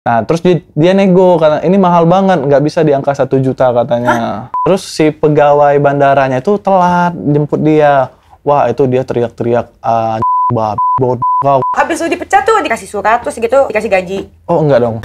Nah, terus dia nego karena ini mahal banget, nggak bisa di angka 1 juta katanya. Terus si pegawai bandaranya itu telat jemput dia. Wah, itu dia teriak-teriak, kau. Habis lu dipecat tuh dikasih surat terus gitu dikasih gaji. Oh, enggak dong.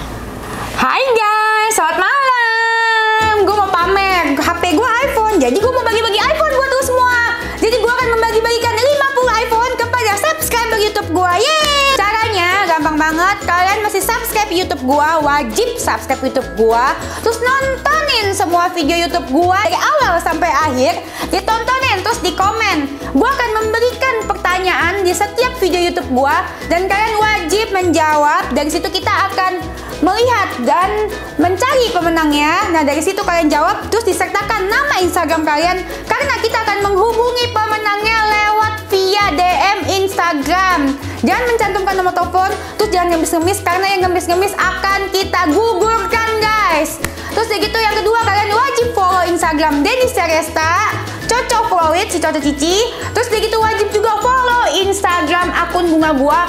Hai guys, selamat malam. Gue mau pamer HP gue iPhone. Jadi gue mau bagi-bagi iPhone buat lu semua. Jadi gue akan membagi-bagikan 50 iPhone kepada subscriber YouTube gue. Yeay! Caranya gampang banget. Kalian masih subscribe YouTube gue, wajib subscribe YouTube gue. Terus nontonin semua video YouTube gue dari awal sampai akhir. Ditontonin terus di komen. Gue akan memberikan pertanyaan di setiap video YouTube gue dan kalian wajib menjawab. Dari situ kita akan melihat dan mencari pemenangnya. Nah, dari situ kalian jawab terus disertakan nama Instagram kalian karena kita akan menghubungi pemenangnya lewat via DM Instagram. Jangan mencantumkan nomor telepon, terus jangan ngemis-ngemis karena yang ngemis-ngemis akan kita gugurkan, guys. Terus gitu yang kedua, kalian wajib follow Instagram Dennis Ceresta, Coco Flowit, si Coco Cici. Terus gitu wajib juga follow Instagram akun bunga gua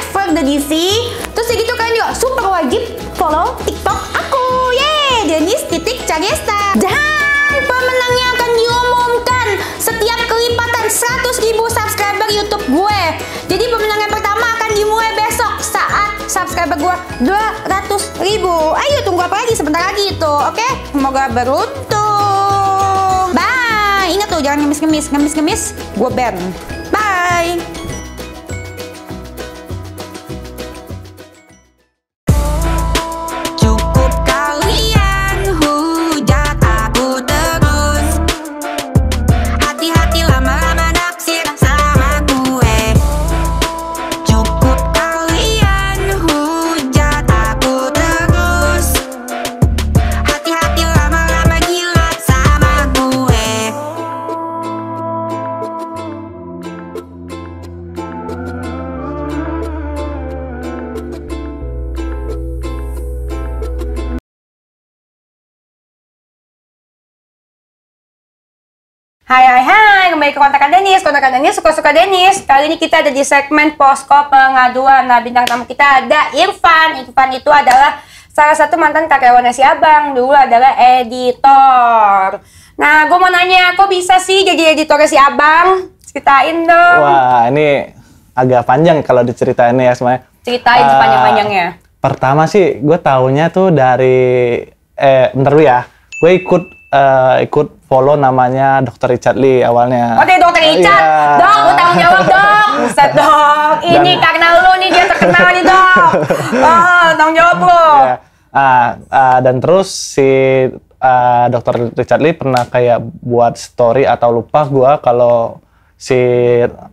@ferdedc. Terus gitu kalian juga super wajib follow TikTok aku, yeay, Dennis.Ceresta. Dan pemenangnya akan diumumkan setiap kelipatan 100.000 subscriber YouTube gue. Jadi pemenang yang pertama akan dimulai besok saat subscriber gue 200.000. Ayo tunggu apa lagi, sebentar lagi itu, oke? Semoga beruntung. Bye. Ingat tuh jangan ngemis-ngemis, gue ban. Bye. Hai, kembali ke Kontakan Dennis. Kontakan Dennis, suka-suka Dennis. Kali ini kita ada di segmen Posko Pengaduan. Nah, bintang tamu kita ada Irfan. Irfan itu adalah salah satu mantan karyawan si Abang. Dulu adalah editor. Nah, gue mau nanya, kok bisa sih jadi editor si Abang? Ceritain dong. Wah, ini agak panjang kalau diceritainnya ya semuanya. Ceritain sepanjang-panjangnya. Pertama sih, gue taunya tuh dari... bentar dulu ya. Gue ikut follow namanya Dr. Richard Lee awalnya. Oh, dari Dr. Richard? Iya. Dok, lu tanggung jawab, Dok. Buset, Dok. Ini karena lu nih dia terkenal nih, Dok. Oh, tanggung jawab lu. Iya. Dan terus si Dr. Richard Lee pernah kayak buat story atau lupa gua kalau si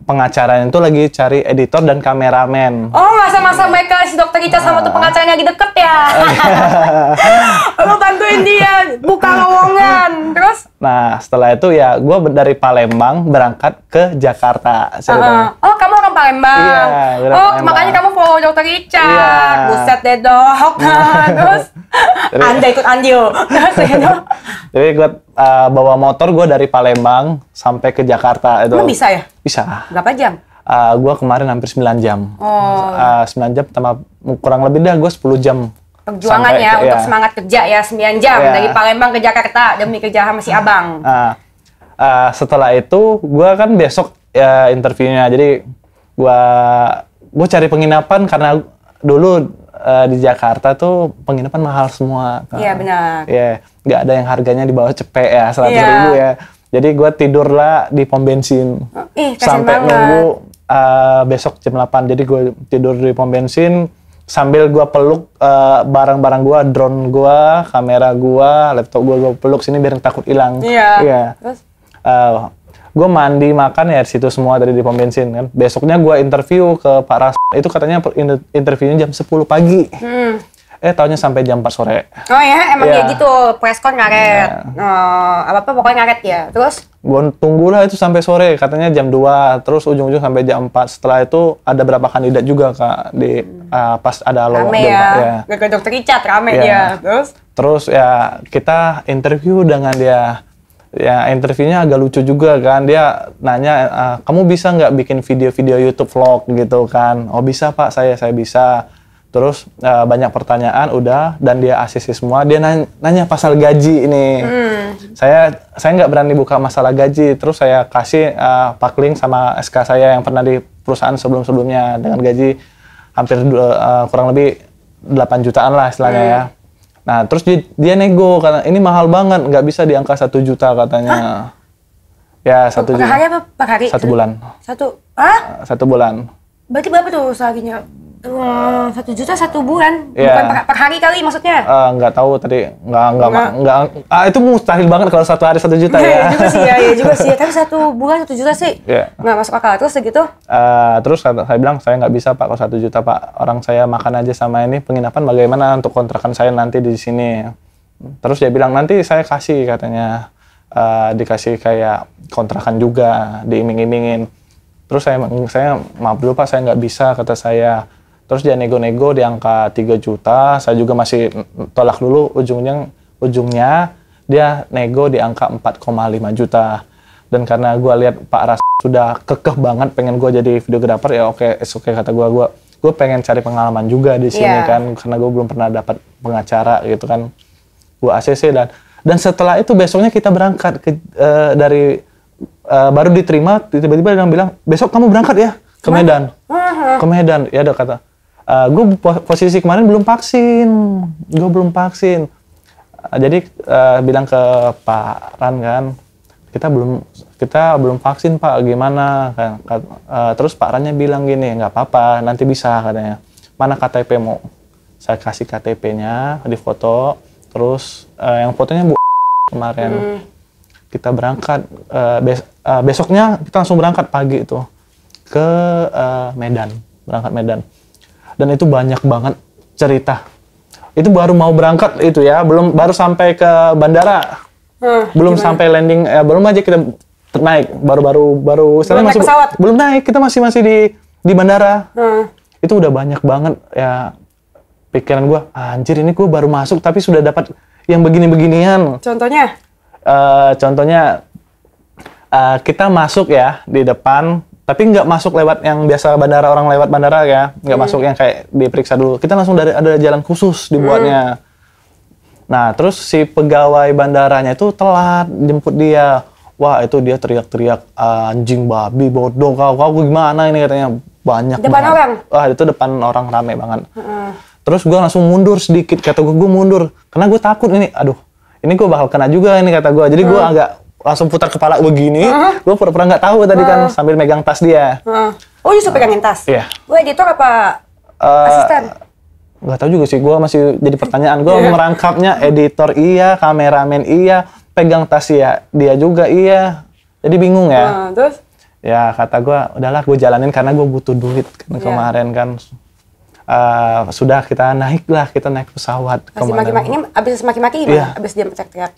pengacaranya itu lagi cari editor dan kameramen. Oh, masa-masa mereka si Dr. Richard sama tuh pengacaranya lagi deket ya? Lu bantuin dia buka lowongan, terus? Nah, setelah itu ya gue dari Palembang berangkat ke Jakarta. Oh, kamu orang Palembang? Iya, Palembang. Makanya kamu follow Dr. Richard. Iya. Buset deh, Dok. Terus? Anda ikut andil. Terus gitu. Jadi gue bawa motor gue dari Palembang sampai ke Jakarta. Itu. Emang bisa ya? Bisa. Berapa jam? Gue kemarin hampir 9 jam. Oh. 9 jam tambah kurang lebih dah gue 10 jam. Perjuangan ya, untuk semangat kerja ya, 9 jam dari Palembang ke Jakarta demi kerja sama si Abang. Setelah itu, gue kan besok ya interviewnya. Jadi gue cari penginapan karena dulu di Jakarta tuh penginapan mahal semua. Iya benar. Iya, nggak ada yang harganya di bawah cepek ya, 100.000 ya. Jadi gue tidurlah di pom bensin sampai nunggu besok jam 8. Jadi gue tidur di pom bensin sambil gue peluk barang-barang gue, drone gue, kamera gue, laptop gue peluk sini biar takut hilang. Iya. Terus? Gue mandi, makan ya di situ semua dari di pom bensin kan. Besoknya gue interview ke Pak Ras. Itu katanya interviewnya jam 10 pagi. Taunya sampai jam 4 sore. Oh ya, emang kayak gitu, preskon ngaret. Apa-apa pokoknya ngaret ya. Terus? Gue tunggulah itu sampai sore, katanya jam 2, terus ujung-ujung sampai jam 4. Setelah itu ada berapa kandidat juga Kak, di pas ada lowongan. Rame ya, ke Dr. Richard rame dia. Terus ya kita interview dengan dia. Ya interviewnya agak lucu juga kan, dia nanya, kamu bisa nggak bikin video-video YouTube vlog gitu kan? Oh bisa Pak, saya bisa. Terus banyak pertanyaan udah, dan dia ACC semua. Dia nanya pasal gaji ini. Saya nggak berani buka masalah gaji. Terus saya kasih pak-link sama SK saya yang pernah di perusahaan sebelum-sebelumnya dengan gaji hampir kurang lebih 8 jutaan lah istilahnya ya. Nah terus dia nego karena ini mahal banget, nggak bisa di angka 1 juta katanya. Hah? Ya 1 juta. Per hari apa? Per hari? 1 bulan. 1 bulan. Berarti berapa tuh seharusnya? 1 juta 1 bulan, bukan per hari kali maksudnya? Nggak tahu tadi, nggak. Itu mustahil banget kalau 1 hari 1 juta ya. Iya juga sih. Tapi 1 bulan 1 juta sih, nggak masuk akal. Terus segitu? Terus saya bilang saya nggak bisa pak kalau 1 juta pak. Orang saya makan aja sama ini penginapan, bagaimana untuk kontrakan saya nanti di sini? Terus dia bilang nanti saya kasih katanya, dikasih kayak kontrakan juga, diiming-imingin. Terus saya maaf dulu pak, saya nggak bisa kata saya. Terus dia nego-nego di angka 3 juta, saya juga masih tolak dulu, ujungnya dia nego di angka 4,5 juta. Dan karena gue lihat Pak Ras sudah kekeh banget pengen gue jadi videographer, ya oke, kata gue pengen cari pengalaman juga di sini kan, karena gue belum pernah dapat pengacara gitu kan. Gue ACC dan setelah itu besoknya kita berangkat dari baru diterima, tiba-tiba dia bilang, besok kamu berangkat ya ke Medan. Ke Medan, ya udah kata. Gue posisi kemarin belum vaksin, jadi bilang ke Pak Ran kan, kita belum vaksin Pak, gimana kan? Terus Pak Rannya bilang gini, nggak apa-apa, nanti bisa katanya. Mana KTP-mu? Saya kasih KTP-nya di foto, terus yang fotonya Bu kemarin. Kita berangkat, besoknya kita langsung berangkat pagi itu ke Medan, berangkat Medan. Dan itu banyak banget cerita. Itu baru mau berangkat itu ya, baru sampai ke bandara, belum gimana? Sampai landing, belum aja kita naik, baru masih pesawat. Belum naik, kita masih di bandara. Itu udah banyak banget ya, pikiran gue, anjir ini gue baru masuk tapi sudah dapat yang begini-beginian. Contohnya? Contohnya kita masuk ya di depan, tapi nggak masuk lewat yang biasa bandara, orang lewat bandara ya, nggak masuk yang kayak diperiksa dulu. Kita langsung ada jalan khusus dibuatnya. Nah terus si pegawai bandaranya itu telat jemput dia. Wah itu dia teriak-teriak, anjing babi bodoh kau gimana ini, katanya banyak depan banget. Orang? Itu depan orang rame banget. Terus gue langsung mundur sedikit, kata gue mundur karena gue takut ini, aduh ini gue bakal kena juga ini kata gue. Jadi gue agak langsung putar kepala begini. Gue pura-pura nggak tahu tadi kan sambil megang tas dia. Oh justru pegangin tas? Iya. Gue editor apa asisten? Nggak tahu juga sih. Gue masih jadi pertanyaan. Gue merangkapnya editor iya, kameramen iya, pegang tas ya dia juga iya. Jadi bingung ya. Terus? Ya kata gue, udahlah gue jalanin karena gue butuh duit kan kemarin kan. Sudah kita naik pesawat. Masih maki-maki, ini abis maki-maki gimana? Abis dia teriak-teriak?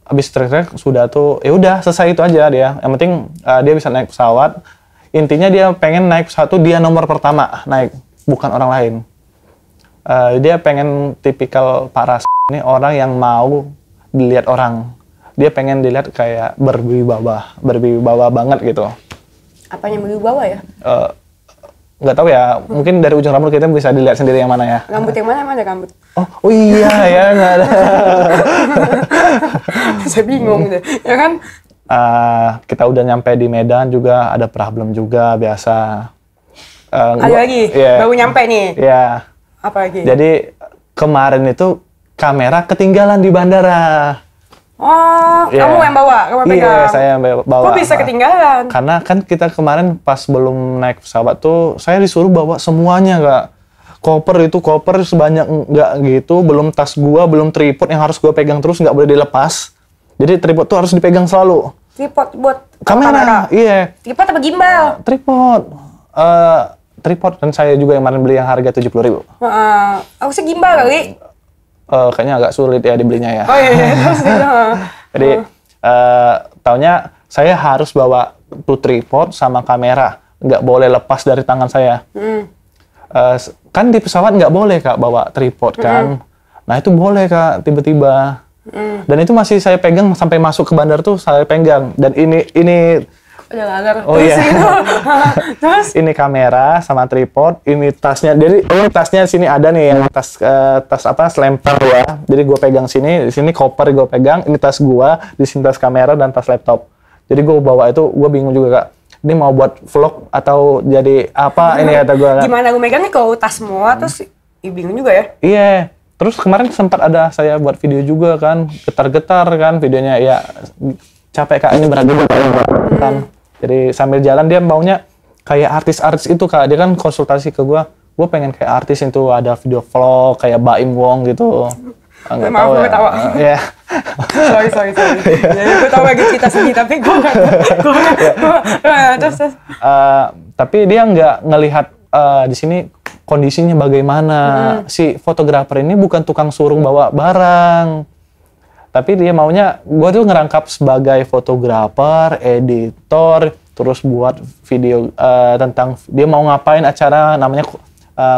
Abis teriak sudah tuh, ya udah selesai itu aja dia. Yang penting dia bisa naik pesawat. Intinya dia pengen naik pesawat tuh dia nomor pertama naik, bukan orang lain. Dia pengen tipikal Pak Ras ini orang yang mau dilihat orang. Dia pengen dilihat kayak berwibawa banget gitu. Apanya berwibawa ya? Nggak tahu ya, mungkin dari ujung rambut kita bisa dilihat sendiri yang mana ya. Rambut yang mana? Emang ada rambut? Oh iya ya, nggak ada. Saya bingung deh, ya kan? Kita udah nyampe di Medan juga, ada problem juga biasa. Ada lagi? Baru nyampe nih? Iya. Apa lagi? Jadi kemarin itu kamera ketinggalan di bandara. Oh, kamu yang bawa? Kamu pegang? Iya, saya yang bawa. Kok bisa ketinggalan? Karena kan kita kemarin pas belum naik pesawat tuh, saya disuruh bawa semuanya, Kak. Koper sebanyak nggak gitu, belum tas gua, belum tripod yang harus gua pegang terus, nggak boleh dilepas. Jadi tripod tuh harus dipegang selalu. Tripod buat kamera? Iya. Tripod apa gimbal? Tripod, dan saya juga yang kemarin beli yang harga 70.000. Aku sih gimbal kali. Kayaknya agak sulit ya dibelinya ya. Oh iya. Jadi taunya saya harus bawa tuh tripod sama kamera, nggak boleh lepas dari tangan saya. Kan di pesawat nggak boleh Kak bawa tripod kan. Nah itu boleh Kak tiba-tiba. Dan itu masih saya pegang sampai masuk ke bandar tuh saya pegang. Dan ini Udah lagar. Oh iya. Terus? Ini kamera sama tripod, ini tasnya. Jadi tasnya sini ada nih yang tas apa selempar ya. Jadi gue pegang sini, di sini koper gue pegang, ini tas gue, di sini tas kamera dan tas laptop. Jadi gue bawa itu, gue bingung juga Kak. Ini mau buat vlog atau jadi apa ini kata gue Kak. Gimana gue megangnya kalau tas semua terus bingung juga ya? Iya. Terus kemarin sempat ada saya buat video juga kan, getar-getar kan videonya ya. Capek Kak, ini berat juga kan. Jadi sambil jalan dia maunya kayak artis-artis itu Kak. Dia kan konsultasi ke gue pengen kayak artis itu ada video vlog kayak Baim Wong gitu. Enggak tahu ya. Ketawa. Ya. Sorry. Ya, gue tahu lagi cerita sedih tapi gue nggak. Terus. Tapi dia nggak ngelihat di sini kondisinya bagaimana. Si fotografer ini bukan tukang surung bawa barang. Tapi dia maunya, gue tuh ngerangkap sebagai fotografer, editor, terus buat video tentang dia mau ngapain acara, namanya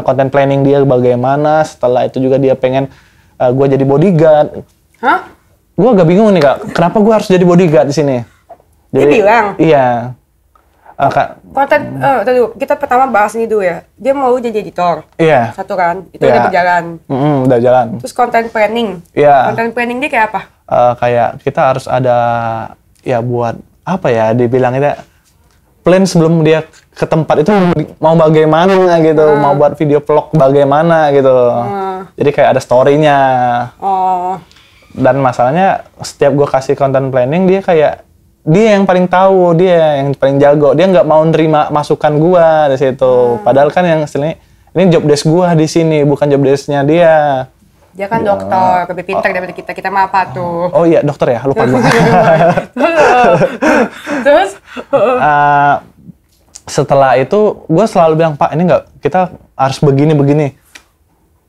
content planning dia bagaimana. Setelah itu juga dia pengen gue jadi bodyguard. Hah? Gue agak bingung nih Kak, kenapa gue harus jadi bodyguard di sini? Dia bilang? Iya. Kak. Konten, kita pertama bahas ini dulu ya. Dia mau jadi editor. Iya. Satu kan, itu udah berjalan. Udah jalan. Terus content planning. Iya. Content planning dia kayak apa? Kayak kita harus ada ya buat apa ya dibilangnya plan sebelum dia ke tempat itu mau bagaimana gitu, mau buat video vlog bagaimana gitu. Jadi kayak ada story-nya. Oh. Dan masalahnya setiap gue kasih content planning dia kayak dia yang paling tahu, dia yang paling jago. Dia nggak mau nerima masukan gua di situ. Padahal kan yang istilahnya ini job desk gua di sini, bukan job desk-nya dia. Dia kan dokter, lebih pintar daripada kita. Kita mah apa tuh? Oh iya, dokter ya, lupa gua. Terus? Setelah itu gua selalu bilang, "Pak, ini nggak, kita harus begini-begini."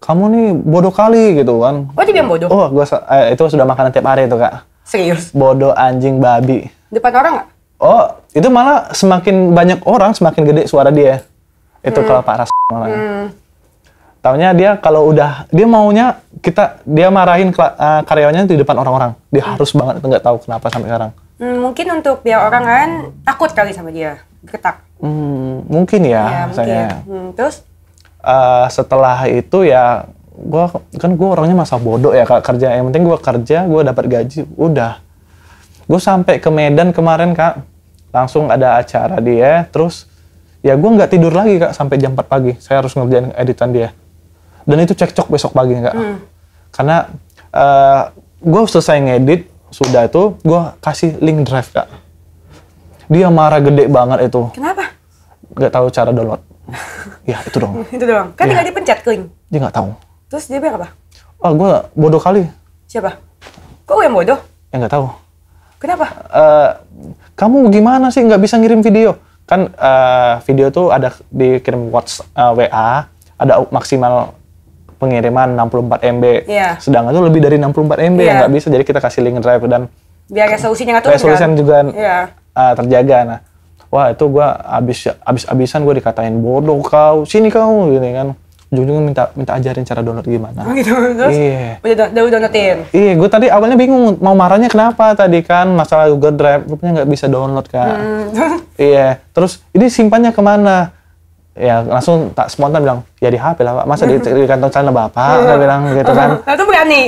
Kamu nih bodoh kali gitu kan. Oh, dia bilang bodoh? Oh, gua itu sudah makanan tiap hari itu, Kak. Serius? Bodoh, anjing, babi. Depan orang nggak? Oh, itu malah semakin banyak orang, semakin gede suara dia. Itu kalau Pak Ras malah. Taunya dia kalau udah, dia maunya dia marahin karyawannya di depan orang-orang. Dia harus banget, nggak tahu kenapa sampai sekarang. Mungkin untuk biar orang lain takut kali sama dia, getak. Mungkin ya, saya. Terus? Setelah itu ya, gue orangnya masa bodoh ya Kak, kerja. Yang penting gue kerja, gue dapat gaji, udah. Gue sampai ke Medan kemarin Kak, langsung ada acara dia, terus ya gue nggak tidur lagi Kak sampai jam 4 pagi. Saya harus ngerjain editan dia. Dan itu cekcok besok pagi Kak. Karena gue selesai ngedit, sudah itu gue kasih link drive Kak. Dia marah gede banget itu. Kenapa? Nggak tahu cara download. Ya itu dong. Itu doang. Kan tinggal dipencet link. Dia nggak tahu. Terus dia bilang apa? Oh, gue bodoh kali. Siapa? Kok yang bodoh? Ya nggak tahu. Kenapa? Kamu gimana sih nggak bisa ngirim video? Kan video tuh ada dikirim WA, ada maksimal pengiriman 64 MB. Yeah. Sedangkan itu lebih dari 64 MB yang nggak bisa, jadi kita kasih link drive dan biar resolusinya nggak turun. Resolusinya juga terjaga. Nah, wah itu gue abis-abisan gue dikatain bodoh kau, sini kau, gini kan. Ujung-ujungnya minta ajarin cara download gimana. Oh gitu, terus? Iya. Udah downloadin? Iya, gue tadi awalnya bingung mau marahnya kenapa tadi kan, masalah Google Drive, rupanya nggak bisa download Kak. Iya, terus ini simpannya kemana? Ya langsung tak spontan bilang, ya di HP lah Pak, masa di kantong celana Bapak, saya bilang gitu kan. Nah itu berani?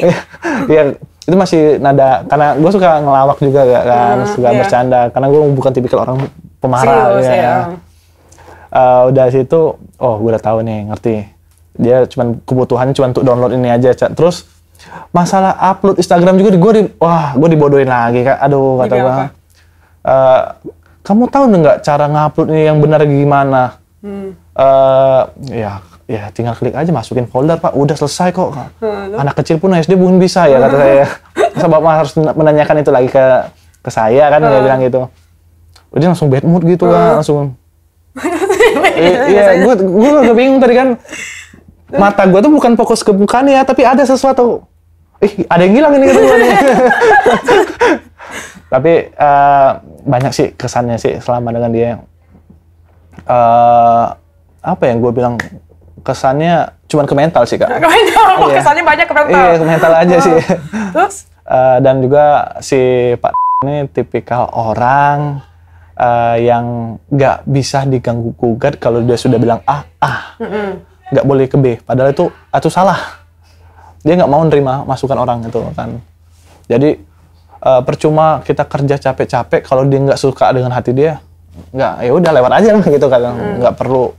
Iya, itu masih nada, karena gue suka ngelawak juga kan, suka bercanda, karena gue bukan tipikal orang pemarah. Serius, ya. Udah situ, oh gue udah tahu nih, ngerti. Dia cuman kebutuhannya cuma untuk download ini aja, Cak. Terus masalah upload Instagram juga gue dibodohin lagi Kak. Aduh kata gue. Kamu tahu nggak cara ngupload ini yang benar gimana? Ya tinggal klik aja masukin folder Pak, udah selesai kok. Anak kecil pun SD pun bisa ya kata saya. Masa Bapak harus menanyakan itu lagi ke saya kan, dia bilang gitu. Dia langsung bad mood gitu kan, langsung. Iya, gue agak bingung tadi kan. Mata gue tuh bukan fokus ke mukanya, tapi ada sesuatu. Ada yang hilang ini gitu. Tapi banyak sih kesannya sih selama dengan dia. Apa yang gue bilang, kesannya cuman ke mental sih Kak. Ke mental? Iya. Kesannya banyak ke mental? Iya, ke mental aja sih. Terus? Dan juga si Pak ini tipikal orang yang nggak bisa diganggu gugat kalau dia sudah bilang nggak boleh ke B. Padahal itu salah. Dia nggak mau nerima masukan orang itu kan. Jadi percuma kita kerja capek-capek kalau dia nggak suka dengan hati dia, nggak, ya udah lewat aja gitu kan. Nggak perlu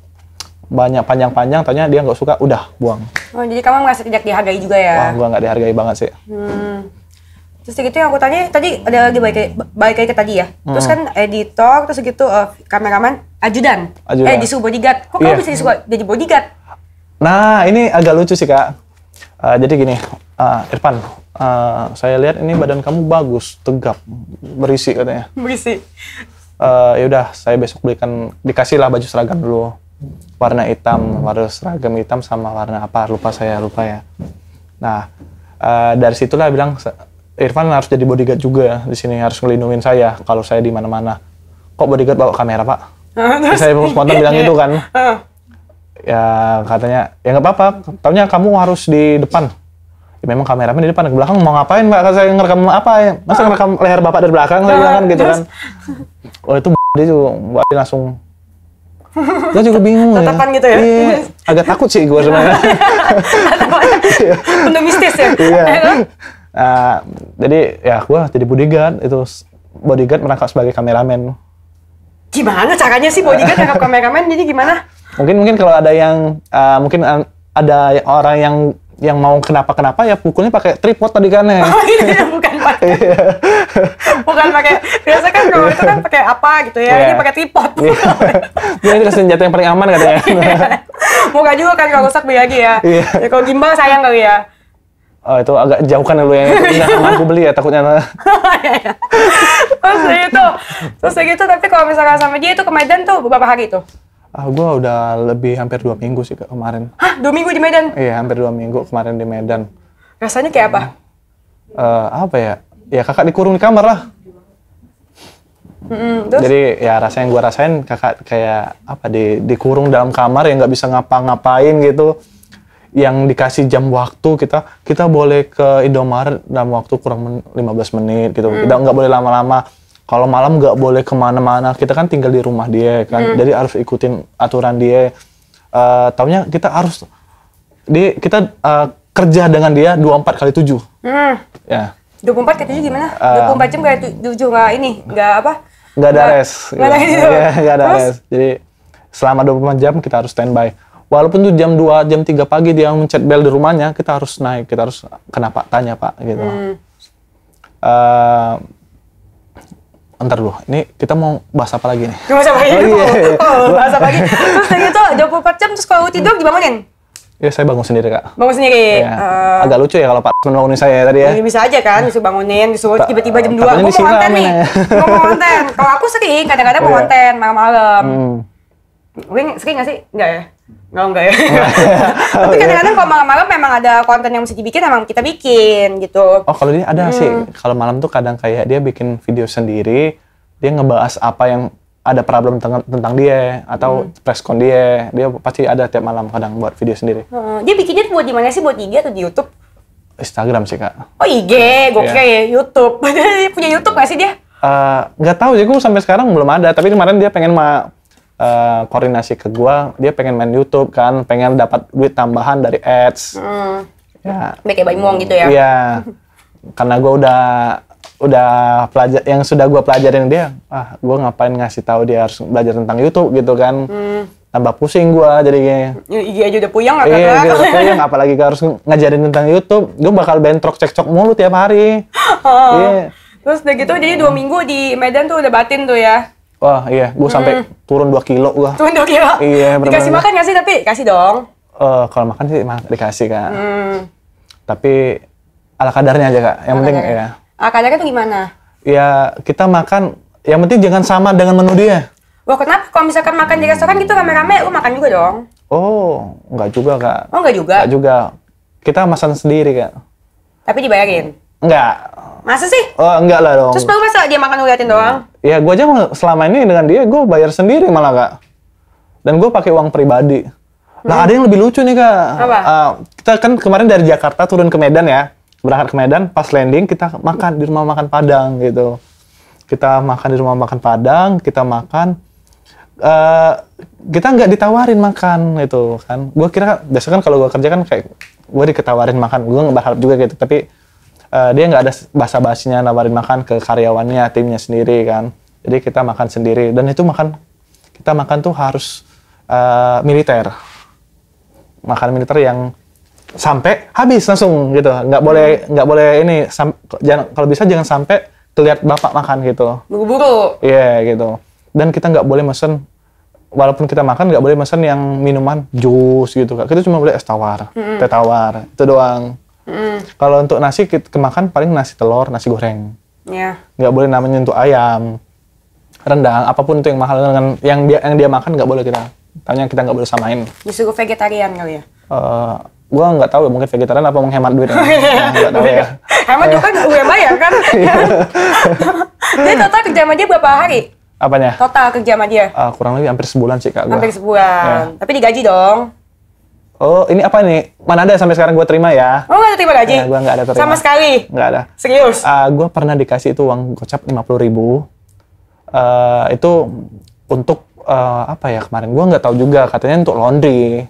banyak panjang-panjang, tanya dia nggak suka, udah buang. Oh, jadi kamu merasa tidak dihargai juga ya? Wah, gua nggak dihargai banget sih. Terus gitu yang aku tanya tadi ada lagi balik ke tadi ya. Terus kan editor, terus gitu kameraman, ajudan. Disuruh bodyguard. Kok kamu bisa disuruh jadi bodyguard? Nah, ini agak lucu sih Kak. Jadi gini, Irfan, saya lihat ini badan kamu bagus, tegap, berisi katanya. Berisi. Ya udah, saya besok dikasih lah baju seragam dulu, warna hitam, warna seragam hitam sama warna apa, lupa ya. Nah, dari situlah bilang, Irfan harus jadi bodyguard juga di sini, harus ngelindungin saya kalau saya di mana-mana. Kok bodyguard bawa kamera Pak? Saya spontan bilang itu kan. Ya katanya, ya nggak apa-apa, taunya kamu harus di depan. Ya, memang kameramen di depan, ke belakang mau ngapain Mbak? Saya ngerekam apa ya? Masa ngerekam leher Bapak dari belakang? Saya bilang kan gitu kan. Oh itu dia juga, Mbak langsung. Gue juga bingung ya. Tatapan gitu ya? Iya, agak takut sih gue sebenarnya. Penuh mistis ya? Iya. Jadi ya gue jadi bodyguard, itu bodyguard merangkap sebagai kameramen. Gimana caranya sih bodyguard merangkap kameramen, jadi gimana? Mungkin kalau ada yang mungkin ada orang yang mau kenapa ya pukulnya pakai tripod tadi kan ya. Oh iya, bukan pakai biasa kan kalau itu kan pakai apa gitu ya, ini pakai tripod. Ini senjata yang paling aman katanya. Muka juga kan kalau rusak beli lagi ya. Ya kalau gimbal sayang kali ya. Oh itu agak jauhkan dulu yang nggak mampu beli ya takutnya. Terus gitu tapi kalau misalkan sama dia itu ke Medan tuh beberapa hari tuh? Gue udah hampir 2 minggu sih kemarin. Hah? 2 minggu di Medan? Iya, hampir 2 minggu kemarin di Medan. Rasanya kayak apa? Apa ya? Ya kakak dikurung di kamar lah. Terus? Jadi ya rasa yang gue rasain kakak kayak apa, dikurung dalam kamar yang nggak bisa ngapa-ngapain gitu. Yang dikasih jam waktu, kita boleh ke Indomaret dalam waktu kurang 15 menit gitu. Kita nggak boleh lama-lama. Kalau malam nggak boleh kemana-mana, kita kan tinggal di rumah dia kan, jadi harus ikutin aturan dia. Taunya kita harus, kita kerja dengan dia 24x7. Ya. 24x7 gimana? 24 jam kayak 7 nggak ini, nggak apa? Nggak ada rest. Nggak ada rest. Jadi selama 24 jam kita harus standby. Walaupun tuh jam 2, jam 3 pagi dia mencet bel di rumahnya, kita harus naik, kita harus kenapa tanya Pak gitu. Ntar dulu, ini kita mau bahas apa lagi nih? Bahas apa lagi? Bahas apa lagi? Terus dari itu 24 jam, terus kalau tidur dibangunin? Ya, saya bangun sendiri, Kak. Bangun sendiri? Ya. Agak lucu ya kalau Pak bangunin saya tadi ya. Bisa aja kan, disuruh bangunin, disuruh tiba-tiba jam 2. Gue mau konten nih, gue mau konten. Kalau aku sering, kadang-kadang mau konten malam-malam. Wing sering nggak sih? Enggak ya? Enggak ya. Tapi kadang-kadang kalau malam-malam memang ada konten yang mesti dibikin, emang kita bikin gitu. Oh kalau dia ada sih, kalau malam tuh kadang kayak dia bikin video sendiri, dia ngebahas apa yang ada problem tentang dia, atau preskon dia pasti ada tiap malam kadang buat video sendiri. Dia bikinnya buat di mana sih? Buat IG atau di YouTube? Instagram sih Kak. Oh IG, gue kira ya YouTube. Dia punya YouTube nggak sih dia? Nggak tahu ya, gue sampai sekarang belum ada, tapi kemarin dia pengen koordinasi ke gua, dia pengen main YouTube kan, pengen dapat duit tambahan dari ads. Ya. Kayak Bayi Muang gitu ya? Iya, karena gua udah pelajar, yang sudah gua pelajarin dia, gua ngapain ngasih tahu dia harus belajar tentang YouTube gitu kan, tambah pusing gua jadinya. Iya aja udah puyeng nggak? Iya, udah puyeng, apalagi harus ngajarin tentang YouTube, gua bakal bentrok cekcok mulu tiap hari. Iya. Terus udah gitu, jadi 2 minggu di Medan tuh udah batin tuh ya? Wah iya, gue sampai turun 2 kilo gue. Turun 2 kilo? Iya, bener-bener. Dikasih makan nggak sih tapi? Kasih dong. Kalau makan sih dikasih Kak. Tapi ala kadarnya aja Kak. Yang penting ya. Ala kadarnya tuh gimana? Ya kita makan, yang penting jangan sama dengan menu dia. Wah kenapa? Kalau misalkan makan di restoran gitu rame-rame, lu makan juga dong? Oh, enggak juga Kak. Oh enggak juga? Enggak juga. Kita makan sendiri Kak. Tapi dibayarin? Enggak. Masa sih? Oh enggak lah dong. Terus baru masa dia makan ngeliatin doang? Ya gue aja selama ini dengan dia gue bayar sendiri malah Kak. Dan gue pakai uang pribadi. Nah ada yang lebih lucu nih Kak. Apa? Kita kan kemarin dari Jakarta turun ke Medan ya. Berangkat ke Medan, pas landing kita makan di rumah makan Padang gitu. kita makan di rumah makan Padang, kita makan, kita nggak ditawarin makan itu kan. Gue kira biasa kan kalau gue kerja kan kayak gue diketawarin makan, gue nggak berharap juga gitu, tapi dia nggak ada basa-basinya nawarin makan ke karyawannya, timnya sendiri kan. Jadi kita makan sendiri, dan itu kita makan tuh harus militer, makan militer yang sampai habis langsung gitu, nggak boleh ini, kalau bisa jangan sampai kelihatan bapak makan gitu. Buru-buru. Iya gitu. Dan kita nggak boleh mesen, walaupun kita makan nggak boleh mesen yang minuman jus gitu kak. Kita cuma boleh es tawar, teh tawar, itu doang. Kalau untuk nasi kita makan paling nasi telur, nasi goreng. Nggak boleh namanya untuk ayam, rendang, apapun itu yang mahal dengan yang dia makan nggak boleh kita. Tanya kita nggak boleh samain. Disuruh vegetarian kali ya? Gua nggak tahu ya, mungkin vegetarian apa menghemat duit. Nggak tahu ya. Hemat juga kan gue bayar kan. Jadi total kerja sama dia berapa hari? Apanya? Total kerja sama dia? Kurang lebih hampir sebulan sih kak gua. Hampir sebulan. Ya. Tapi digaji dong? Oh, ini apa nih? Mana ada sampai sekarang gue terima ya? Oh, nggak ada terima gaji? Ya, gue nggak ada terima. Sama sekali? Nggak ada. Serius? Gue pernah dikasih itu uang gocap 50.000. Itu untuk apa ya kemarin? Gue nggak tahu juga. Katanya untuk laundry.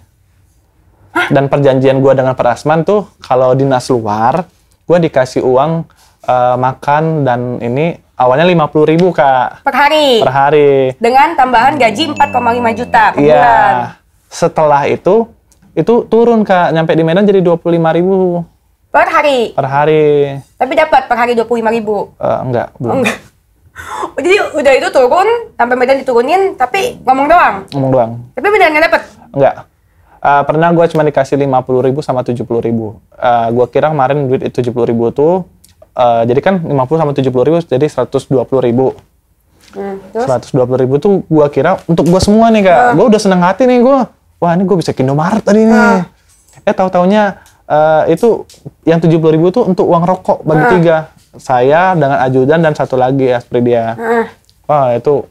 Hah? Dan perjanjian gue dengan Pak Asman tuh, kalau dinas luar, gue dikasih uang makan dan ini awalnya 50.000 kak. Per hari? Per hari. Dengan tambahan gaji 4,5 juta per bulan? Iya. Setelah itu turun kak, nyampe di Medan jadi 25.000 per hari. Per hari. Tapi dapat per hari 25.000? Enggak, belum. Enggak. Jadi udah itu turun, sampai Medan diturunin, tapi ngomong doang. Ngomong doang. Tapi beneran nggak dapat? Enggak. Pernah gue cuma dikasih 50.000 sama 70.000. Gue kira kemarin duit 70.000 tuh, jadi kan 50 sama 70.000 jadi 120.000. Terus? 120.000 tuh gue kira untuk gue semua nih kak. Gue udah seneng hati nih gue. Wah ini gue bisa ke Indomaret tadi nih. Tahu-taunya itu yang 70.000 tuh untuk uang rokok bagi 3. Saya dengan ajudan dan satu lagi seperti dia. Wah itu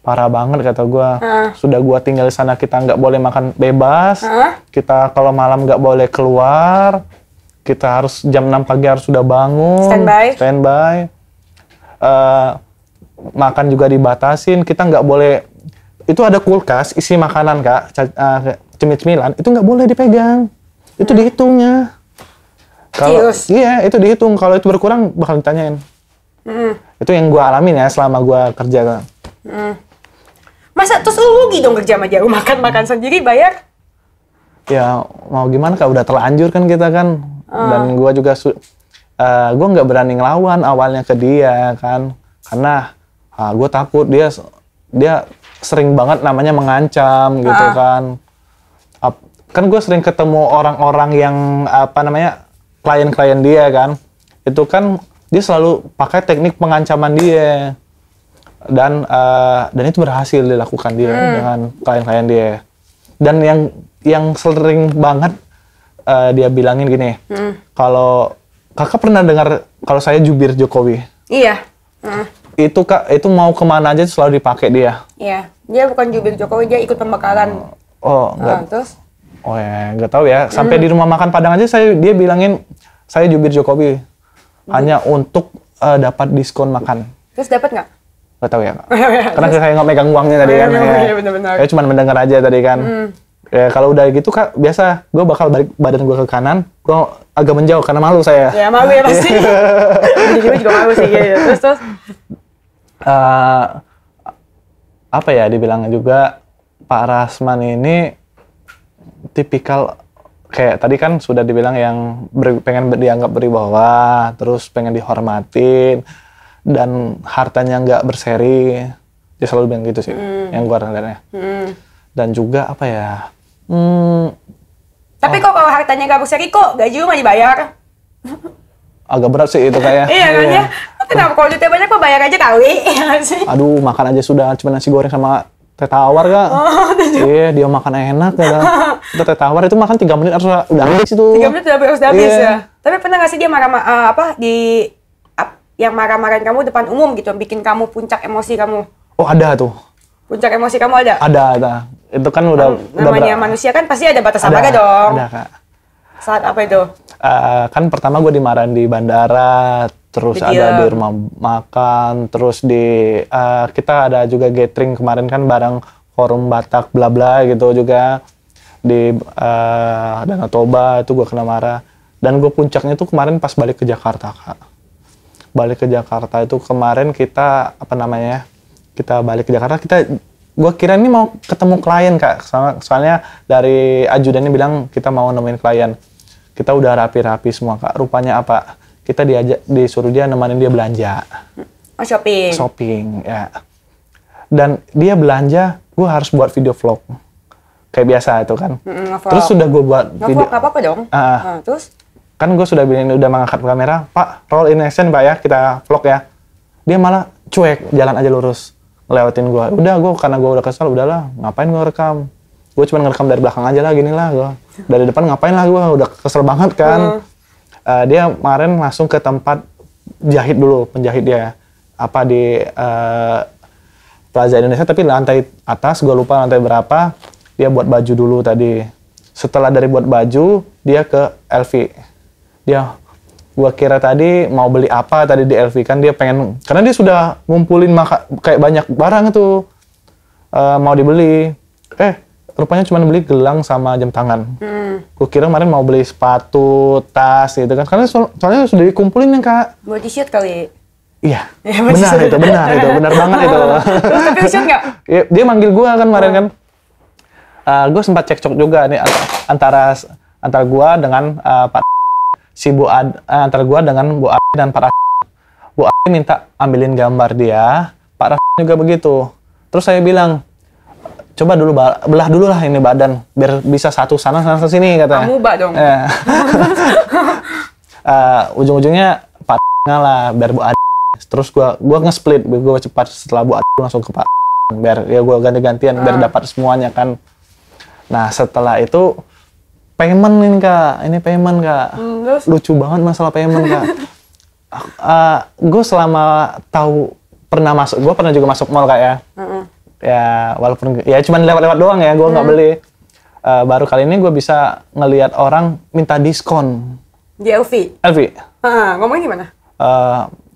parah banget kata gue. Sudah gue tinggal di sana, kita nggak boleh makan bebas. Kita kalau malam nggak boleh keluar. Kita harus jam 6 pagi harus sudah bangun. Standby. Makan juga dibatasin. Kita nggak boleh. Itu ada kulkas isi makanan kak, cemil-cemilan, itu nggak boleh dipegang. Itu dihitungnya. Kalau iya itu dihitung, kalau itu berkurang bakal ditanyain. Itu yang gue alamin ya selama gue kerja kak. Masa terus lu rugi dong kerja sama dia, makan sendiri bayar? Ya mau gimana kak, udah terlanjur kan kita kan. Dan gue juga gue nggak berani ngelawan awalnya ke dia kan, karena gue takut dia sering banget namanya mengancam gitu kan. Kan gue sering ketemu orang-orang yang klien-klien dia kan. Itu kan dia selalu pakai teknik pengancaman dia. Dan itu berhasil dilakukan dia dengan klien-klien dia. Dan yang sering banget dia bilangin gini. Kalau kakak pernah dengar kalau saya jubir Jokowi? Iya. Itu kak, itu mau kemana aja selalu dipakai dia. Iya, dia bukan jubir Jokowi, dia ikut pembekalan. Oh, enggak. Terus? Oh ya, nggak tahu ya. Sampai di rumah makan Padang aja dia bilangin saya jubir Jokowi hanya untuk dapat diskon makan. Terus dapat nggak? Nggak tahu ya kak. Karena saya nggak megang uangnya tadi kan. Iya, benar-benar. Saya cuma mendengar aja tadi kan. Ya kalau udah gitu kak, biasa gue bakal balik badan gue ke kanan, gue agak menjauh karena malu saya. Ya malu ya pasti. Jadi juga malu sih ya. Terus. Apa ya dibilangnya juga, Pak Rasman ini tipikal kayak tadi kan sudah dibilang yang pengen dianggap berwibawa, terus pengen dihormatin dan hartanya nggak berseri. Dia selalu bilang gitu sih, yang gue lihatnya. Dan juga apa ya? Tapi kok kalau hartanya nggak berseri kok gaji lu nggak dibayar? Agak berat sih itu kayak. Iya kan ya? Kenapa kalau duitnya banyak kok bayar aja kali? Aduh, makan aja sudah cuma nasi goreng sama teh tawar kak. Iya, dia makan enak ya. Itu teh tawar itu makan 3 menit harus udah habis itu. 3 menit udah habis ya. Tapi pernah nggak sih dia yang marah-marahin kamu depan umum gitu, bikin kamu puncak emosi kamu? Oh ada tuh. Puncak emosi kamu ada? Ada. Itu kan udah namanya manusia kan pasti ada batas sabarnya dong. Ada kak. Saat apa itu? Kan pertama gue dimarahin di bandara, terus ada di rumah makan, terus kita ada juga gathering kemarin kan bareng Forum Batak bla bla gitu juga di Danau Toba, itu gue kena marah. Dan gue puncaknya tuh kemarin pas balik ke Jakarta, Kak. Balik ke Jakarta itu kemarin kita kita balik ke Jakarta, gue kira ini mau ketemu klien, Kak. Soalnya dari ajudannya bilang kita mau nemuin klien. Kita udah rapi-rapi semua, Kak. Rupanya apa? Kita disuruh dia nemenin dia belanja. Oh, shopping. Shopping, ya. Dan dia belanja, gue harus buat video vlog. Kayak biasa itu kan. Terus sudah gue buat video. Nggak apa-apa dong. Terus? Kan gue udah mengangkat kamera, Pak, roll in action, Pak ya, kita vlog ya. Dia malah cuek, jalan aja lurus, ngelewatin gue. Udah, karena gue udah kesal, udahlah, ngapain gue rekam. Gue cuma ngerekam dari belakang aja lah, gini lah gue. Dari depan ngapain lah, gue udah kesel banget kan. Dia kemarin langsung ke tempat jahit dulu, penjahit dia. Di Plaza Indonesia, tapi lantai atas, gue lupa lantai berapa. Dia buat baju dulu tadi. Setelah dari buat baju, dia ke LV. Gua kira tadi mau beli apa tadi di LV, kan dia pengen, karena dia sudah ngumpulin kayak banyak barang itu mau dibeli. Rupanya cuma beli gelang sama jam tangan. Gua kira kemarin mau beli sepatu, tas gitu kan, karena soalnya sudah dikumpulin ya, Kak. Buat t-shirt kali. Iya, benar banget itu. Terus tapi t-shirt nggak? Dia manggil gua kan kemarin kan. Gue sempat cekcok juga nih antara gua dengan Pak antara gua dengan Bu Adi dan Pak Ras. Bu Adi minta ambilin gambar dia, Pak Ras juga begitu. Terus saya bilang, coba dulu belah dulu lah ini badan, biar bisa satu sana sini katanya. Kamu dong. Ujung-ujungnya Pak ngalah, biar Bu Adi. Terus gua nge-split, gua cepat setelah Bu Adi langsung ke Pak, biar ya gua ganti-gantian biar dapat semuanya kan. Nah setelah itu payment ini, Kak. Ini payment, Kak. Lucu banget masalah payment, Kak. Gue selama gue pernah juga masuk mall, Kak ya. Ya, walaupun ya cuman lewat-lewat doang ya, gue nggak beli. Baru kali ini gue bisa ngelihat orang minta diskon. Di LV? LV. Ngomongin gimana?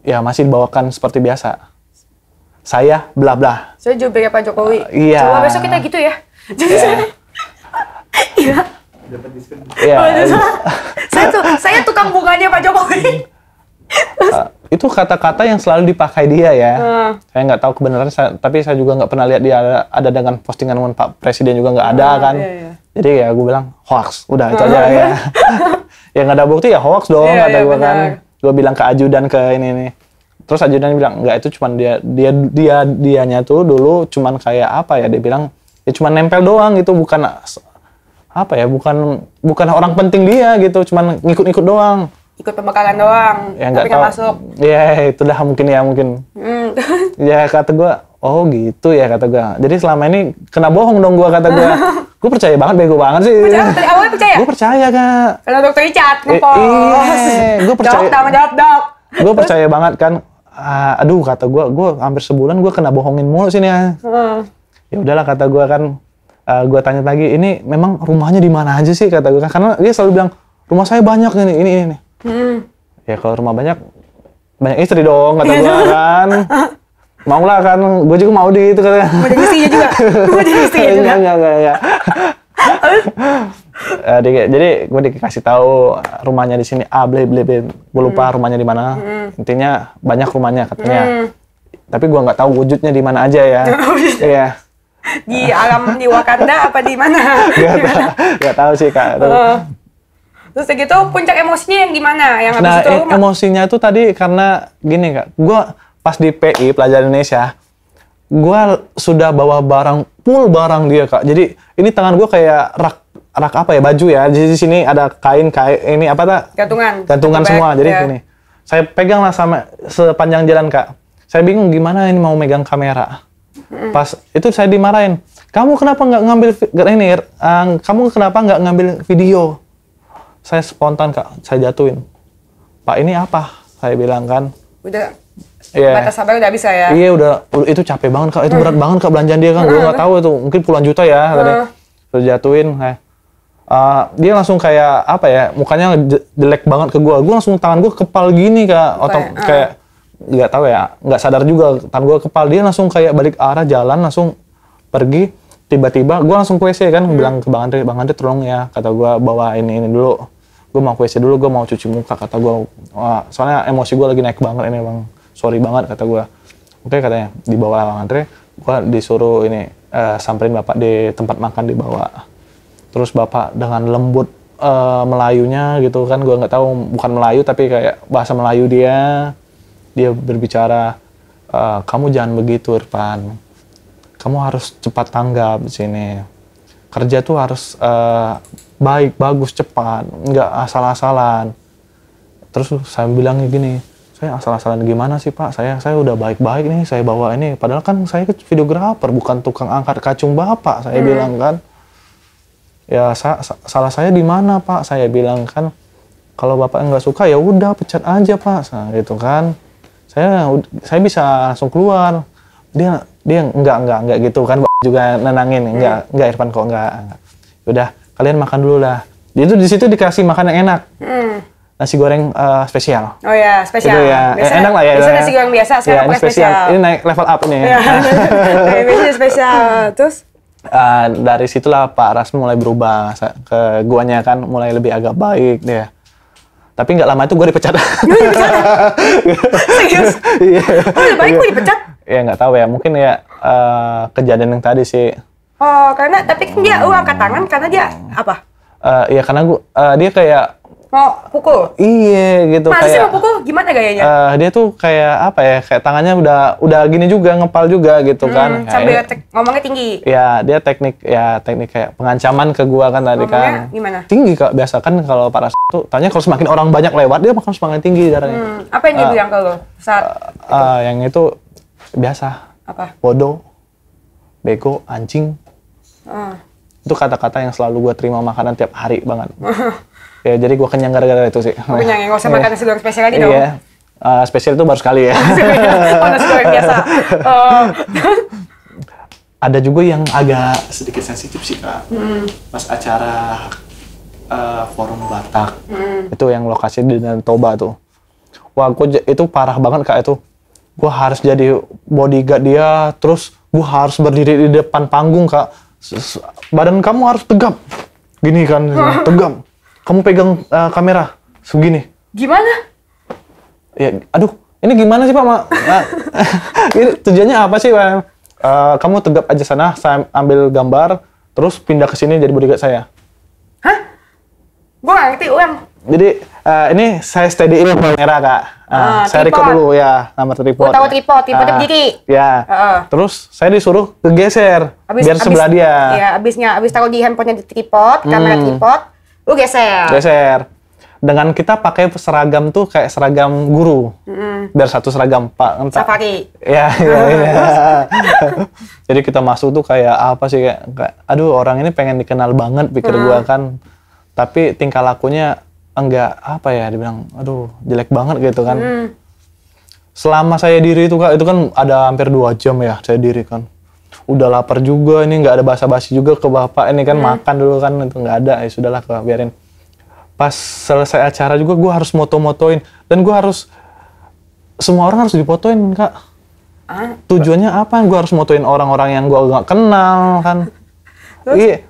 Ya masih dibawakan seperti biasa. Saya bla bla. Saya jubirnya Pak Jokowi. Iya. Coba besok kita gitu ya. Iya. Dapat diskon. Iya. Saya tukang bunganya Pak Jokowi. Itu kata-kata yang selalu dipakai dia ya. Saya nggak tahu kebenaran, tapi saya juga nggak pernah lihat dia ada dengan postingan Pak Presiden juga nggak ada kan. Iya. Jadi ya gue bilang hoax, udah itu aja ya. Yang nggak ada bukti ya hoax dong, kata gue kan. Gue bilang ke ajudan ke ini. Terus ajudan bilang nggak, itu cuman dianya tuh dulu cuman kayak apa ya, dia bilang ya cuman nempel doang gitu, bukan apa ya, bukan orang penting dia gitu, cuman ngikut-ngikut doang. Ikut pembekalan doang, ya, tapi nggak masuk. Ya itu dah mungkin. Ya kata gue, oh gitu ya kata gue. Jadi selama ini kena bohong dong gue, kata gue. Gue percaya banget, bego banget sih. Dari awalnya percaya? Gue percaya, Kak. Karena Dokter Richard ngepost. Gue percaya. Dok. Gue percaya banget kan. Aduh kata gue hampir sebulan gue kena bohongin mulu sini ya. Ya udahlah kata gue kan. Gue tanya lagi, ini memang rumahnya di mana aja sih kata gue kan. Karena dia selalu bilang, rumah saya banyak ini. Ya kalau rumah banyak istri dong kata gue kan. Mau lah kan, gue juga mau di itu katanya. Mau jadi istrinya juga? Enggak. Jadi gue dikasih tahu rumahnya di sini gue lupa rumahnya di mana. Intinya banyak rumahnya katanya. Tapi gue nggak tahu wujudnya di mana aja ya. Iya. Di alam di Wakanda apa di mana? Gak tahu sih, Kak. Terus gitu puncak emosinya yang gimana? Yang habis itu emosinya itu tadi karena gini, Kak. Gue pas di PI Pelajar Indonesia, gue sudah bawa full barang dia, Kak. Jadi ini tangan gue kayak rak apa ya, baju ya. Di sini ada kain ini apa tak? Gantungan semua. Jadi gini, saya pegang lah sama sepanjang jalan, Kak. Saya bingung gimana ini mau megang kamera. Pas itu saya dimarahin. Kamu kenapa nggak ngambil ini? Kamu kenapa nggak ngambil video? Saya spontan, Kak. Saya jatuhin. Pak, ini apa? Saya bilang kan. Udah. Batas sabar udah bisa ya? Iya udah. Itu capek banget, Kak. Itu berat banget, Kak, belanjaan dia kan. Gue nggak tahu itu. Mungkin puluhan juta ya. Sudah jatuhin. Dia langsung kayak apa ya, mukanya jelek banget ke gue langsung tangan gue kepal gini Kak, kayak nggak tahu ya, nggak sadar juga tangan gue kepal, dia langsung kayak balik arah jalan langsung pergi, tiba-tiba gue langsung ke WC kan, bilang ke Bang Andre tolong ya, kata gue bawa ini dulu, gue mau ke WC dulu, gue mau cuci muka, kata gue, soalnya emosi gue lagi naik banget ini Bang, sorry banget kata gue. Oke katanya, dibawa Bang Andre, gue disuruh ini samperin bapak di tempat makan, dibawa. Terus bapak dengan lembut Melayunya gitu kan, gue nggak tahu, bukan Melayu tapi kayak bahasa Melayu dia berbicara, kamu jangan begitu Irfan, kamu harus cepat tanggap di sini, kerja tuh harus baik, bagus, cepat, nggak asal-asalan. Terus saya bilang gini, saya asal-asalan gimana sih Pak, saya udah baik-baik nih, saya bawa ini, padahal kan saya videografer, bukan tukang angkat kacung bapak, saya bilang kan. Ya salah saya di mana Pak, saya bilang kan, kalau bapak nggak suka ya udah pecat aja Pak, nah, gitu kan. Saya bisa langsung keluar. Dia enggak gitu kan, juga nenangin, enggak Irfan kok enggak. Udah, kalian makan dulu lah. Dia tuh di situ dikasih makan yang enak. Nasi goreng spesial. Oh ya, spesial. Itu ya, enak lah ya. Bisa nasi goreng biasa, sekarang ini spesial. Ini naik level up nih. Ya. Biasanya spesial. Terus dari situlah Pak Rasmi mulai berubah ke guanya kan, mulai lebih agak baik dia. Tapi nggak lama itu gue dipecat. Serius? Oh, lebih baik gue dipecat? Ya nggak tahu ya, mungkin ya kejadian yang tadi sih. Oh, tapi kan dia angkat tangan karena dia apa? Iya karena dia kayak mau pukul? Iya gitu. Masa sih mau pukul? Gimana gayanya? Dia tuh kayak apa ya, kayak tangannya udah gini juga, ngepal juga gitu kan. Sambil ngomongnya tinggi? Ya dia teknik kayak pengancaman ke gua kan tadi ngomongnya kan. Gimana? Tinggi Kak, biasa kan kalau Pak Ras tuh tanya kalau semakin orang banyak lewat dia bakal semakin tinggi darahnya. Apa yang dia bilang ke lo saat itu? Yang itu biasa. Apa? Bodoh, bego, anjing. Itu kata-kata yang selalu gua terima makanan tiap hari banget. Ya, jadi gue kenyang gara-gara itu sih. Kenyang ya, nggak usah makan nasi goreng spesial lagi dong. Iya, spesial itu baru sekali ya. Oh, nasi goreng biasa. Ada juga yang agak sedikit sensitif sih Kak. Pas acara forum Batak, itu yang lokasi di Danau Toba tuh. Wah, itu parah banget Kak itu. Gue harus jadi bodyguard dia, terus gue harus berdiri di depan panggung Kak. Badan kamu harus tegap, gini kan, tegap. Kamu pegang kamera segini. Gimana? Ya, aduh, ini gimana sih Pak? Ini tujuannya apa sih Pak? Kamu tegap aja sana, saya ambil gambar, terus pindah ke sini jadi bodyguard saya. Hah? Gue nggak ngerti ulang. Jadi ini saya steady-in kamera Kak. Saya record dulu ya, nomor tripod. Gue tahu tripodnya berdiri. Ya. Terus saya disuruh kegeser biar sebelah dia. Iya, abis taruh di handphonenya di tripod, kamera tripod. Lu geser. Dengan kita pakai seragam tuh kayak seragam guru. Biar satu seragam Pak. Safari. Ya. Jadi kita masuk tuh kayak apa sih, kayak aduh orang ini pengen dikenal banget pikir gua kan. Tapi tingkah lakunya enggak apa ya, dibilang aduh jelek banget gitu kan. Selama saya diri itu Kak, itu kan ada hampir 2 jam ya saya diri kan. Udah lapar juga, ini nggak ada basa-basi juga ke bapak ini kan, makan dulu kan, itu nggak ada, ya sudahlah biarin. Pas selesai acara juga gue harus moto-motoin, dan gue harus, semua orang harus difotoin Kak. Tujuannya apa? Gue harus motoin orang-orang yang gue nggak kenal kan. Iya,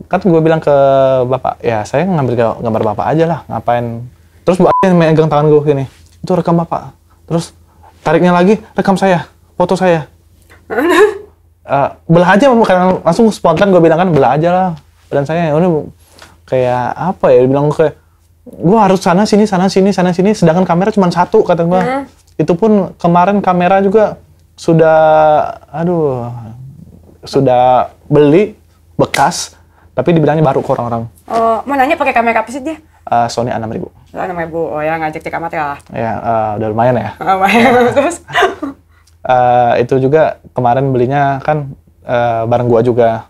kan gue bilang ke bapak, ya saya ngambil gambar bapak aja lah, ngapain. Terus bapak megang tangan gue gini, itu rekam bapak. Terus tariknya lagi, rekam saya, foto saya. Belah aja, karena langsung spontan gue bilang kan, belah aja lah badan saya. Udah kayak apa ya, dibilang kayak gue harus sana sini, sedangkan kamera cuma 1 kata gue. Itu pun kemarin kamera juga sudah beli bekas, tapi dibilangnya baru ke orang-orang. Oh, mau nanya pakai kamera apa sih dia? Sony A6000. 6.000, oh ya ngajak cek amat ya. Ya, udah lumayan ya. Lumayan, terus? Itu juga kemarin belinya kan bareng gua juga.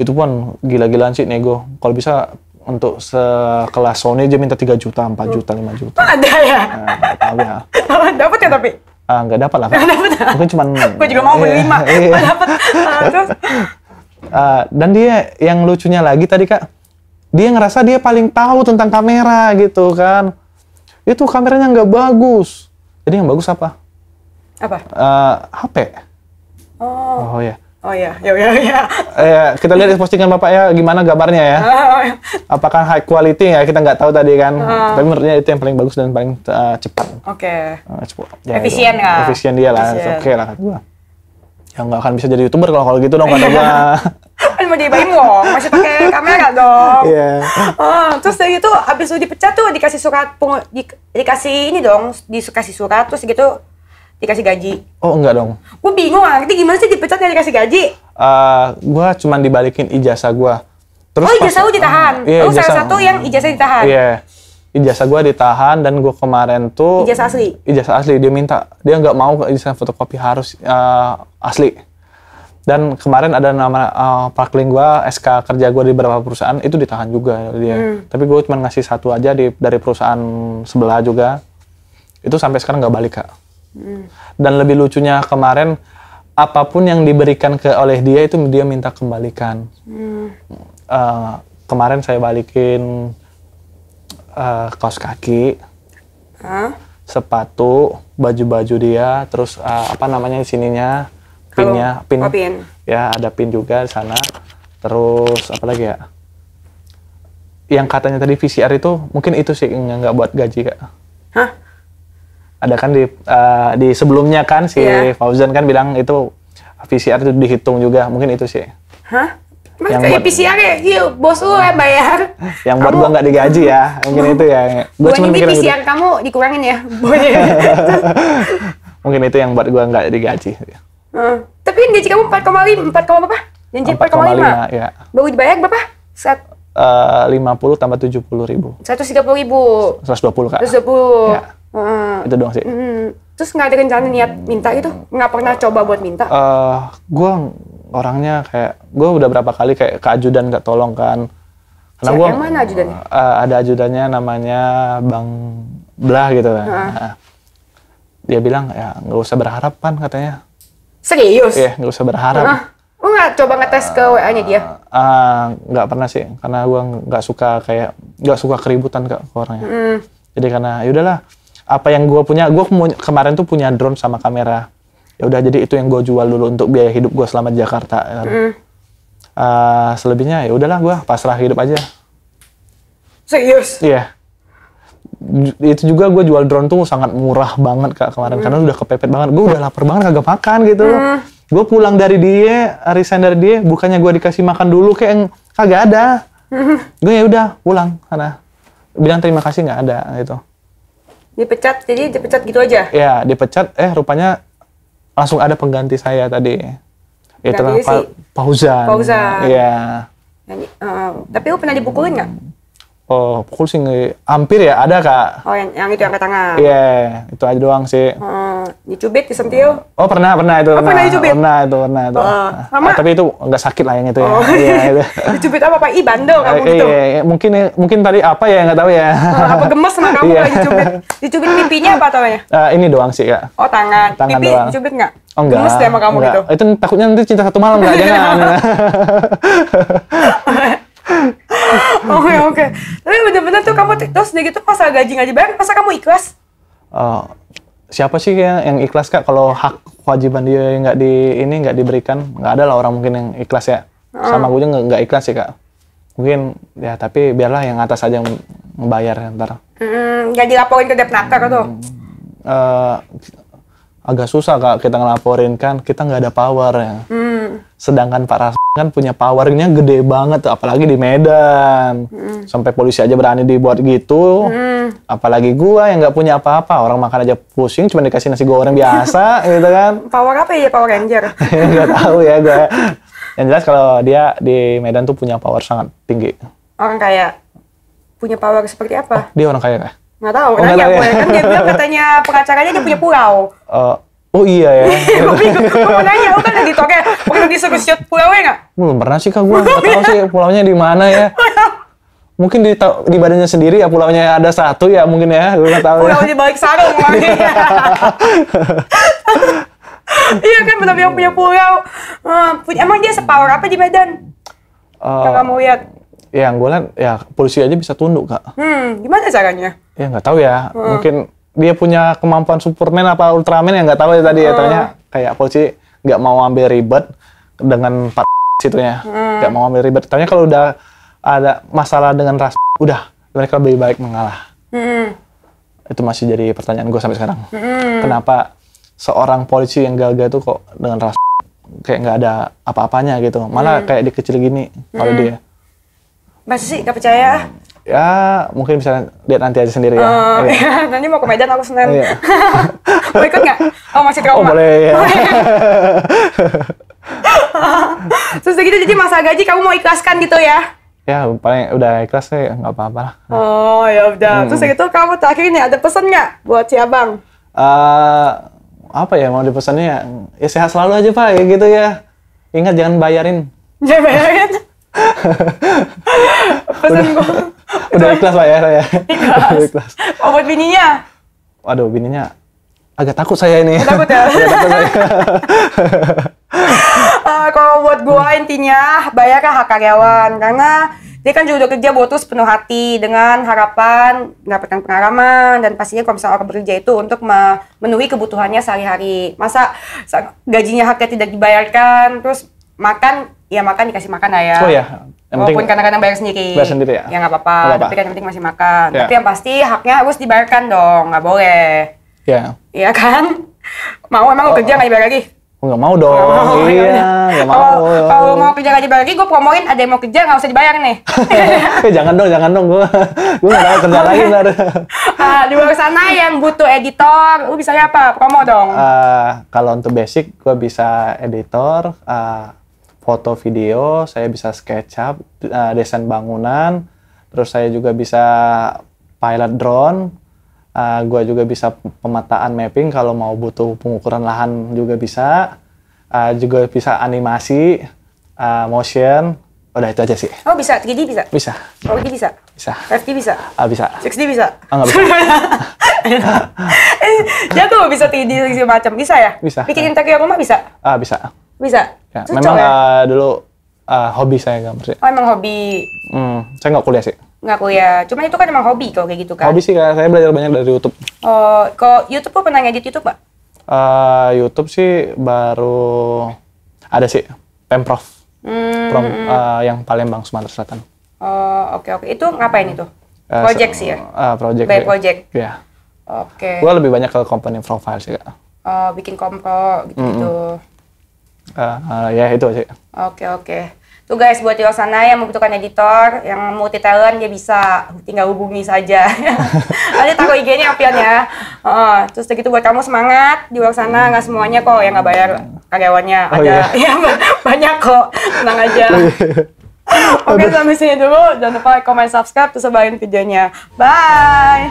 Itu pun gila-gilaan sih nego. Kalau bisa untuk sekelas Sony aja minta 3 juta, 4 juta, 5 juta. Ada ya? Nggak tahu ya. Dapat ya tapi? Nggak dapat lah. Mungkin cuman. Gua juga mau beli 5. Dapat. Terus? Dan dia yang lucunya lagi tadi Kak, dia ngerasa dia paling tahu tentang kamera gitu kan. Itu kameranya nggak bagus. Jadi yang bagus apa? Apa? HP. Oh ya. Oh ya, ya. Kita lihat postingan Bapak ya, gimana gambarnya ya? Apakah high quality ya? Kita nggak tahu tadi kan. Tapi menurutnya itu yang paling bagus dan paling cepat. Oke. Ya, efisien nggak? Efisien dia lah. Oke lah kata gua. Ya nggak akan bisa jadi YouTuber kalau gitu dong kata gua. Kan mau jadi Baimong, masih pakai kamera dong. Iya. Terus dari itu abis lu dipecat tuh dikasih surat dikasih ini dong, dikasih surat terus gitu dikasih gaji. Oh enggak dong. Gue bingung ngerti gimana sih dipecat dan dikasih gaji? Gue cuman dibalikin ijazah gue. Terus ijazah lu ditahan? Iya, salah satu yang ijazah ditahan? Iya. Ijazah gue ditahan dan gue kemarin tuh... Ijazah asli? Ijazah asli, dia minta. Dia nggak mau ijazah fotokopi, harus asli. Dan kemarin ada nama prakling gue, SK kerja gue di beberapa perusahaan, itu ditahan juga dia. Tapi gue cuma ngasih satu aja dari perusahaan sebelah juga. Itu sampai sekarang nggak balik, Kak. Dan lebih lucunya kemarin apapun yang diberikan oleh dia itu dia minta kembalikan. Kemarin saya balikin kaos kaki, sepatu, baju-baju dia, terus apa namanya di sininya pinnya, pin. Ya ada pin juga di sana. Terus apa lagi ya? Yang katanya tadi VCR itu mungkin itu sih yang nggak buat gaji, Kak. Hah? Ada kan di sebelumnya kan si Fauzan kan bilang itu VCR itu dihitung juga, mungkin itu sih. Hah? Mas kayak PCR ya, yuk bos lu yang bayar. Yang buat gua nggak digaji ya, mungkin itu ya. Gua cuma mikir PCR kamu dikurangin ya. Mungkin itu yang buat gua nggak digaji. Tapi gaji kamu 4,5, 4, berapa? Janji 4,5. Ya. Baru dibayar berapa? 50 tambah 70.000. 130.000. 120, Kak. 120. Ya. Itu doang sih. Terus nggak ada rencana niat minta gitu? Nggak pernah coba buat minta? Gue orangnya kayak, gue udah berapa kali kayak ke ajudan nggak tolong kan. Karena gue yang mana ajudannya? Ada ajudannya namanya Bang Blah gitu kan. Dia bilang ya nggak usah berharap kan katanya. Serius? Iya, nggak usah berharap. Lu nggak coba ngetes ke WA-nya dia? Nggak pernah sih, karena gue nggak suka keributan ke orangnya. Jadi karena yaudahlah, apa yang gue punya, kemarin tuh punya drone sama kamera. Ya udah, jadi itu yang gue jual dulu untuk biaya hidup gue selama di Jakarta. Selebihnya ya udahlah, gue pasrah hidup aja. Serius? Iya. Itu juga gue jual drone tuh sangat murah banget, Kak, kemarin karena udah kepepet banget. Gue udah lapar banget kagak makan gitu. Gue pulang dari dia, resign dari dia, bukannya gue dikasih makan dulu kayak kagak ada. Gue ya udah pulang karena bilang terima kasih nggak ada gitu. Dipecat, jadi dipecat gitu aja? Ya, dipecat, rupanya langsung ada pengganti saya tadi. Itu lah Fauzan. Iya. Tapi lu pernah dipukulin nggak? Oh, pukul sih hampir ya, ada, Kak. Oh, yang itu yang angkat tangan? Iya, itu aja doang sih. Dicubit, disentil? Oh, pernah itu. Pernah dicubit? Pernah itu. Tapi itu nggak sakit lah yang itu ya. Iya, itu. Dicubit apa, Pak? Bandel kamu gitu? Iya, mungkin tadi apa ya, nggak tahu ya. Apa gemes sama kamu lagi dicubit? Dicubit pipinya apa taunya? Ini doang sih, Kak. Oh, tangan pipi doang. Dicubit nggak? Oh, enggak. Gemes deh sama kamu gitu? Itu takutnya nanti cinta satu malam, nggak? Jangan. Oke. Tapi bener-bener tuh kamu terus udah gitu pas gaji nggak dibayar, masa kamu ikhlas? Siapa sih yang ikhlas, Kak? Kalau hak kewajiban dia nggak diberikan, nggak ada lah orang mungkin yang ikhlas ya. Sama gue juga nggak ikhlas sih, Kak. Mungkin ya, tapi biarlah yang atas aja yang membayar ntar. Nggak dilaporin ke Depnaker tuh? Agak susah, Kak, kita ngelaporin kan, kita nggak ada power ya. Sedangkan Pak Ras kan punya powernya gede banget, apalagi di Medan. Sampai polisi aja berani dibuat gitu. Apalagi gua yang nggak punya apa-apa, orang makan aja pusing, cuma dikasih nasi goreng biasa gitu kan. Power apa ya, Power Ranger? Nggak tahu ya gua. Yang jelas kalau dia di Medan tuh punya power sangat tinggi. Orang kaya punya power seperti apa? Dia orang kaya, Kak? Nggak tahu, nanya gue. Kan dia bilang katanya pengacaranya dia punya pulau. Oh iya ya. Gue mau nanya, lu kan editornya, pernah disuruh shoot pulaunya nggak? Belum pernah sih, Kak, gue nggak tahu sih pulaunya di mana ya. Mungkin di badannya sendiri ya, pulaunya ada satu ya mungkin ya, gue nggak tahu. Pulau di balik sarung makanya. Iya kan, benar yang punya pulau. Emang dia sepower apa di Medan? Yang kamu lihat? yang gue lihat ya polisi aja bisa tunduk Kak. Gimana caranya? Ya nggak tahu ya, mungkin dia punya kemampuan Superman apa Ultraman yang nggak tahu ya tadi ya, tanya kayak polisi nggak mau ambil ribet dengan situnya, nggak mau ambil ribet. Tanya kalau udah ada masalah dengan ras, udah mereka lebih baik mengalah. Itu masih jadi pertanyaan gue sampai sekarang. Kenapa seorang polisi yang gagah itu kok dengan ras kayak nggak ada apa-apanya gitu, malah kayak dikecil gini kalau dia. Masa sih nggak percaya? Ya mungkin bisa lihat nanti aja sendiri ya. Iya. Nanti mau ke Medan aku Senin. Iya. Mau ikut nggak? Oh masih trauma. Oh boleh ya. Terus gitu jadi masa gaji kamu mau ikhlaskan gitu ya? Ya paling udah ikhlas sih nggak apa-apa lah. Oh ya udah. Terus gitu kamu terakhir ini ada pesan nggak buat si abang? Apa ya mau dipesannya ya sehat selalu aja Pak ya gitu ya. Ingat jangan bayarin. Jangan bayarin. Pesan gue. Udah ikhlas Pak ya saya. Ikhlas. Oh buat bininya? Waduh bininya agak takut saya ini. Takut ya? Agak takut saya. Kalau buat gue intinya bayarlah hak karyawan karena dia kan juga udah kerja butuh sepenuh hati dengan harapan mendapatkan pengalaman dan pastinya kalau misalnya orang bekerja itu untuk memenuhi kebutuhannya sehari-hari. Masa gajinya haknya tidak dibayarkan, terus makan, ya makan dikasih makan lah ya. Oh ya. Walaupun kadang-kadang bayar sendiri. Bayar sendiri ya? Ya nggak apa-apa, tapi kan yang penting masih makan. Ya. Tapi yang pasti haknya harus dibayarkan dong, nggak boleh. Ya. Iya kan? Mau emang lo kerja nggak dibayar lagi? Nggak mau dong. Nggak mau. Kalau mau kerja nggak dibayar lagi, gue promoin ada yang mau kerja nggak usah dibayar nih. Jangan dong. Gue nggak mau kerja lagi ntar. Di luar sana yang butuh editor, lu bisa apa? Promo dong. Kalau untuk basic, gue bisa editor, foto video, saya bisa SketchUp, desain bangunan, terus saya juga bisa pilot drone. Gue juga bisa pemetaan mapping kalau mau butuh pengukuran lahan juga bisa. Juga bisa animasi, motion. Udah itu aja sih. Oh bisa, 3D bisa? Bisa. 4D bisa? Bisa. 5D bisa? Bisa. 6D bisa? Nggak bisa. Jago bisa 3D segala macam, bisa ya? Bisa. Bikin interior rumah bisa? Bisa. Bisa? Ya, Cocok memang ya? dulu hobi saya gambar sih. Oh emang hobi? Saya nggak kuliah sih. Nggak kuliah, cuman itu kan emang hobi kalau kayak gitu kan? Hobi sih, saya belajar banyak dari YouTube. Oh, kalau YouTube lo pernah ngedit YouTube, Pak? YouTube sih baru ada sih, Pemprov. Yang Palembang, Sumatera Selatan. Oh, oke. Itu ngapain itu? Project sih ya? Project. By project? Iya. Oke. Gua lebih banyak ke company profile sih, Kak. Oh, bikin kompro gitu-gitu. Ya itu sih. Oke. Tuh guys, buat di luar sana yang membutuhkan editor, yang multi talent, dia bisa tinggal hubungi saja. Nanti taruh IG-nya Alfian ya. Terus gitu buat kamu semangat di luar sana, nggak semuanya kok yang nggak bayar karyawannya. Ada ya banyak kok, tenang aja. Oke, sampai sini dulu. Jangan lupa like, comment, subscribe, terus sebarin videonya. Bye!